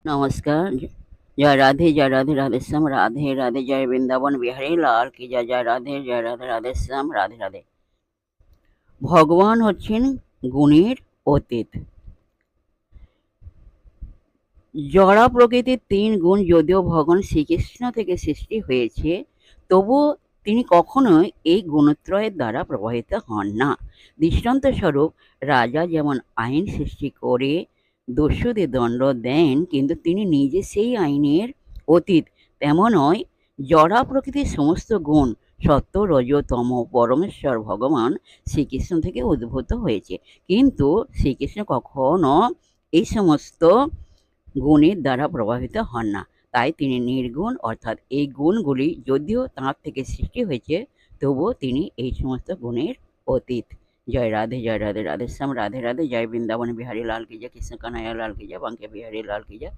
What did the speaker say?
नमस्कार। जय राधे राधे श्याम राधे राधे जय বৃন্দাবন বিহারী লাল কি জয় রাধে রাধে শ্যাম রাধে রাধে। ভগবান হচ্ছেন গুণের অতীত। জড়া প্রকৃতির ৩ গুণ যদিও ভগবান শ্রীকৃষ্ণ থেকে সৃষ্টি হয়েছে, তবুও তিনি কখনোই এই গুণত্রয়ের দ্বারা প্রভাবিত হন না। দৃষ্টান্তস্বরূপ রাজা যেমন আইন সৃষ্টি করে দস্যুদের দণ্ড দেন, কিন্তু তিনি নিজে সেই আইনের অতীত। তেমনই জড়া প্রকৃতির সমস্ত গুণ সত্ত্ব রজ তম পরমেশ্বর ভগবান শ্রীকৃষ্ণ থেকে উদ্ভূত হয়েছে, কিন্তু শ্রীকৃষ্ণ কখনো এই সমস্ত গুণের দ্বারা প্রভাবিত হন না। তাই তিনি নির্গুণ, অর্থাৎ এই গুণগুলি যদিও তাঁর থেকে সৃষ্টি হয়েছে, তবুও তিনি এই সমস্ত গুণের অতীত। জয় রাধে রাধে শ্যাম রাধে রাধে জয় বৃন্দাবন বিহারী লাল কি জয়, কৃষ্ণ কানাইয়া লাল কি জয়, বাঙ্কে বিহারী লাল কি জয়।